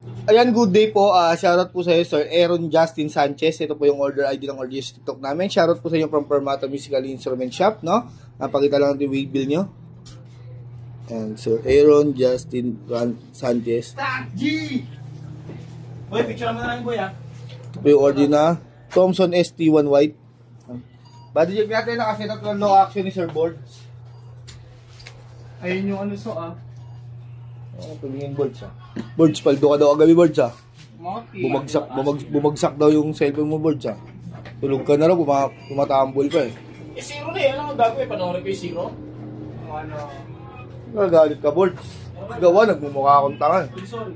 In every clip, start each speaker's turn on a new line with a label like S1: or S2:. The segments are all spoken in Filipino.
S1: Ayan, good day po. Shoutout po sa iyo, Sir Aaron Justin Sanchez. Ito po yung order ID ng Orgies TikTok namin. Shoutout po sa inyo from Permata Musical Instrument Shop, no? Napakita lang natin yung wave bill nyo. And Sir Aaron Justin Sanchez.
S2: G! Boy, picture naman na lang, boy, ha?
S1: Ito po yung order na Thompson ST1 White. Body check natin na kasi ito low action ni Sir Board.
S2: Ayun yung ano, so,
S1: Tumingin Board siya. Board, paldo ka daw agabi, Board siya. Bumagsak daw yung cellphone mo, Board siya. Tulog ka na raw, tumatambol ka eh.
S2: Zero na eh. Alam mo, bago eh. Panoorin ko yung zero. Ano?
S1: Nagagalit ka, Board. Gawa, nagmumukha akong tanga.
S2: Sorry.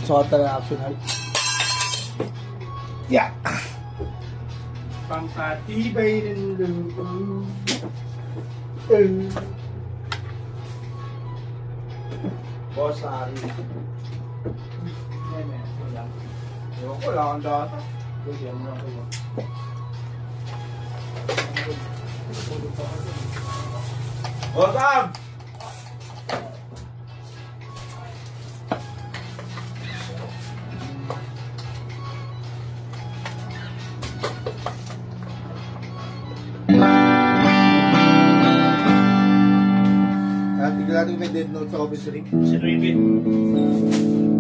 S1: Sukat na action height. Yeah.
S2: Pampatibay ng lupa.
S1: Boss, sorry.
S2: Wala.
S1: Ewan ko, wala kang data. Bigyan mo lang kayo. Boss, Ab! Tignan natin may dead note sa office ring.
S2: Si Raven.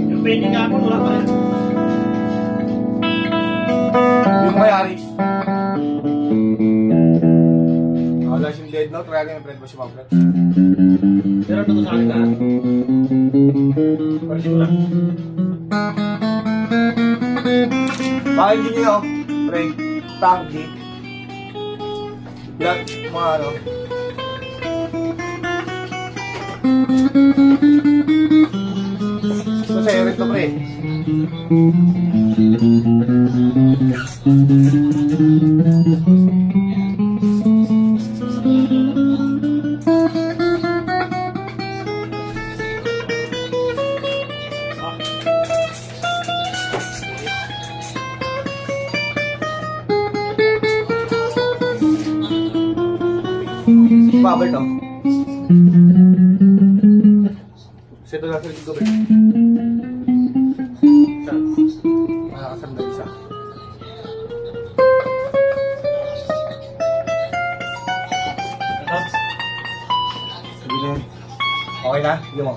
S2: Yung painting nga ako, wala pa rin.
S1: Yung may Aris. Wala siyang dead note. Kaya yung friend mo si Mabret.
S2: Pero ito sa akin lahat. Parang lang.
S1: Pakinggan nyo yun. Frank. Tangi. Yan. Mga ano. Ito sa Eric to, pre. Bubble to. Sito na sa dito, pre. Nakakasandal isa. Sige na. Okay na? Sige mo.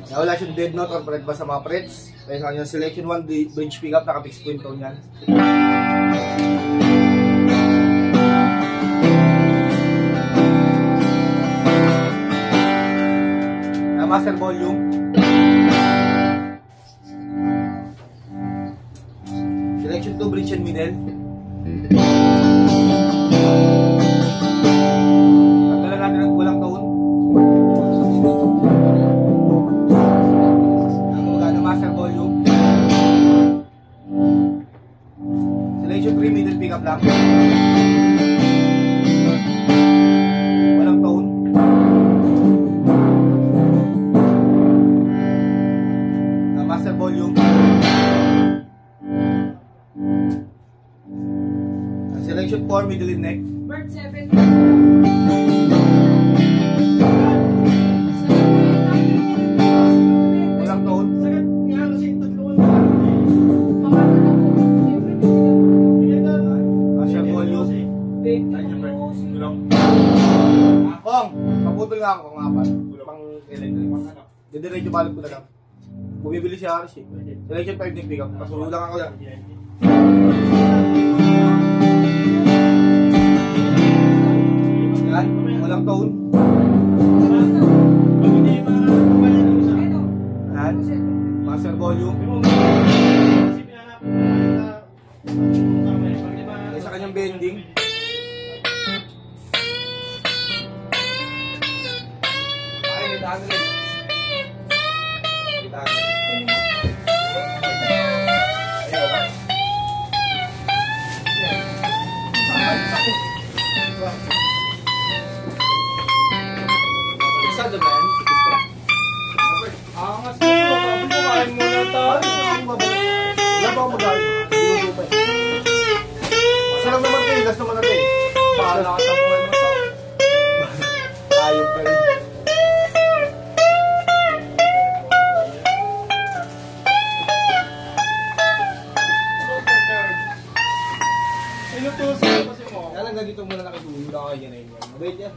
S1: Nawala siyang dead note or bread ba sa mga frets. Kaya sa kanyang selection 1, bridge pick up, naka-fix point tone yan. Master volume. Selection 2, bridge and middle. Tanggalan natin ang kulang tone. Ang magana master volume. Selection 3, middle pick up lang. Walang tone. Master volume. Selection 4, middle and neck.
S3: Bird 7.
S1: Walang tone. Master volume. Kong, paputol nga ako kung apat. Pang electric. Didiretso balik ko na lang. Bumibili si Aris eh. Selection 5 din pick up. Pasulang ako lang. Yan. Walang tone. Yan. Master volume. sliding. Ay, nitahan rin. Nitahan rin. Ayaw ba? Isa naman.
S2: Angas mo, sabi ko kain muna tayo.
S1: Wala ba akong magalit? Binudo pa eh. Masarap naman kayo, last naman natin.
S2: Bahala ka sa buhay mo sa.
S1: Ayop ka rin.
S2: Inutusan ko kasi mo.
S1: Kaya lang ganito muna nakisuhin ka kayo na yun. Mabait yan.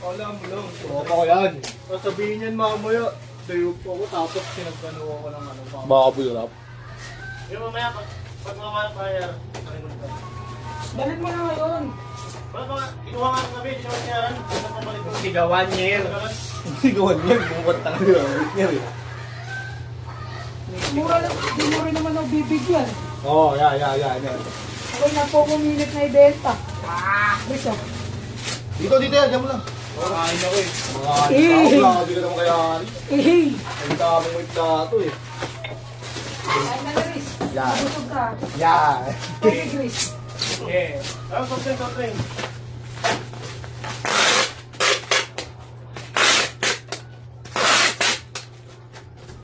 S2: Alam mo lang.
S1: Tropa ko yan.
S2: Sasabihin niyan mamaya. Dayo po ako tapos pinagkano ako ng ano.
S1: Baka bulrap.
S2: Yung mamaya pag mamaya kaya.
S3: Dalit mo na ngayon.
S2: Wala pa nga. Kinuha nga ng gabi. Di naman siyaran. Pabalik ko.
S3: Sigawan niya yun.
S1: Sigawan niya. Bumukot na kayo. Mabait niya rin.
S3: Mura lang, di mo rin naman ako bibigyan.
S1: Oo, yan.
S3: Ako'y na po minute na ibenta. Gusto.
S1: Dito, yan. Diyan mo lang.
S2: Makain ako eh.
S1: Mga tao lang. Hindi ka naman kaya.
S3: Eh,
S1: Ang tamang may plato eh.
S3: kain na na, Chris.
S1: Yan.
S3: Busog ka.
S1: Yan.
S3: Okay, Chris.
S2: Yeah. Ayun, something.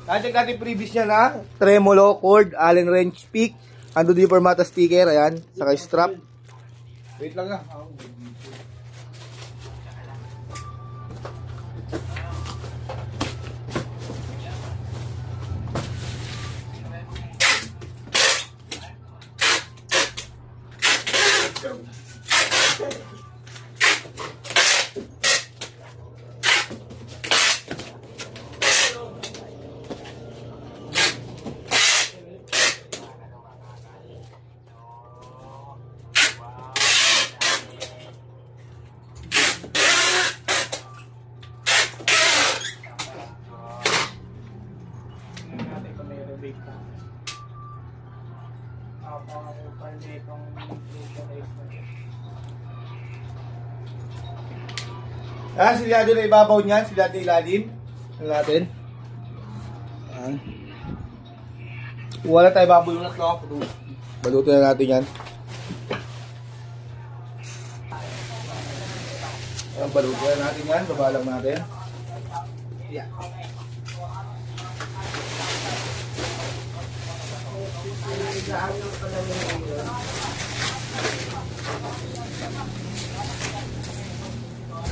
S1: Check natin previous niya na tremolo, cord, Allen wrench, peak, ando di formata sticker, ayan, saka strap. Wait lang na.
S2: Natin kung may rebate ka. Pang-upal na itong vulcanize na ito.
S1: Silyado na ibabaw niyan, silyado na ilalim. Ano natin? Ayan. Wala tayo babulunat lang. Baluto na natin yan. Ayan, baluto na natin yan. Babalang natin. Yeah.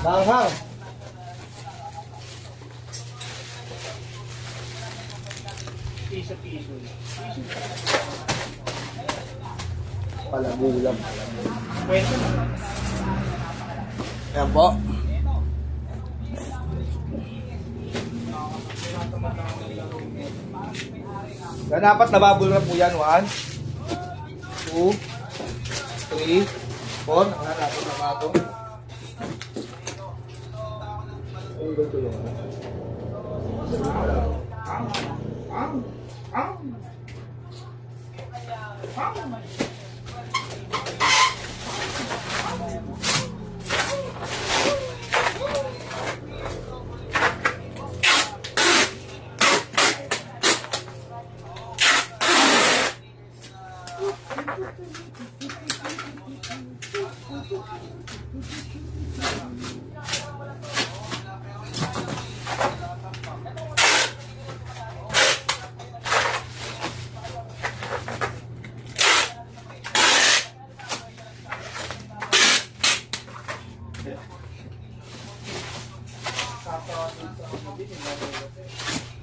S1: Langhang.
S2: Piso-piso.
S1: Palagulang.
S2: Pwede na.
S1: Ayan po. Yan, dapat nababulunat po yan. 1, 2, 3, 4. Nakalapot na nga ito. Ang ganito lang.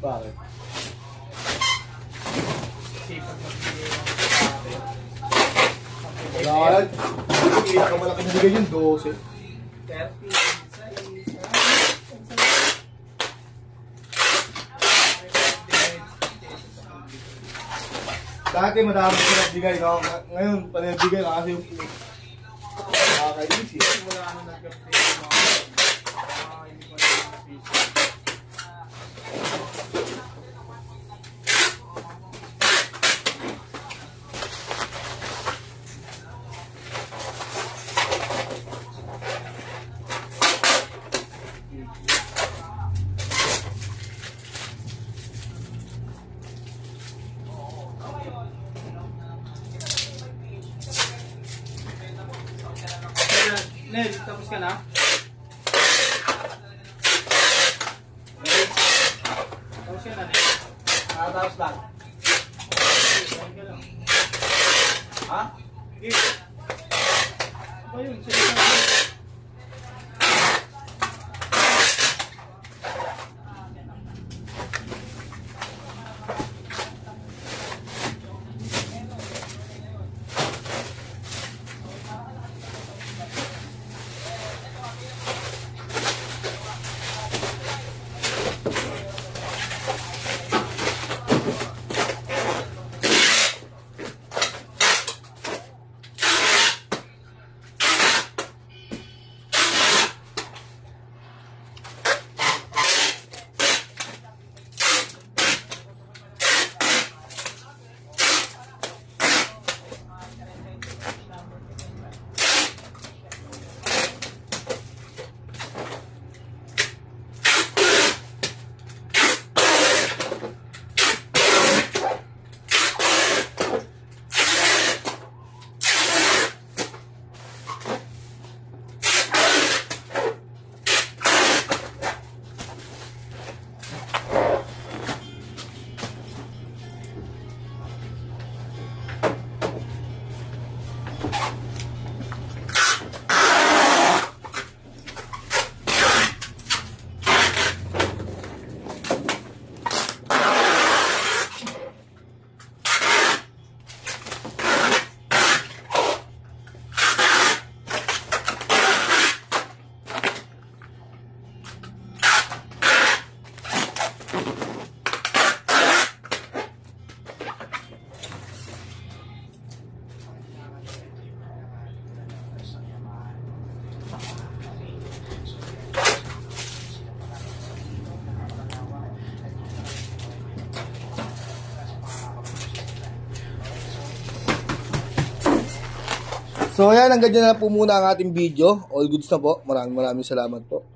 S1: Bakit?
S2: Sipag magbigay ng
S1: Wala ka. Pinakamalaki na bigay yung 12.
S2: 30.
S1: Dati madami ko nagbigay, no? Ngayon, panibigay ka kasi yung nakakainis eh.
S2: Wala na nag-update ng mga hindi ko na piso. Nel, tapos ka na? Tapos ka na, Nel.
S1: Tapos lang.
S2: Kain ka lang.
S1: Ha?
S2: Okay. Ano yun? Sige.
S1: So ayan, hanggang dyan na po muna ang ating video. All goods na po. Maraming salamat po.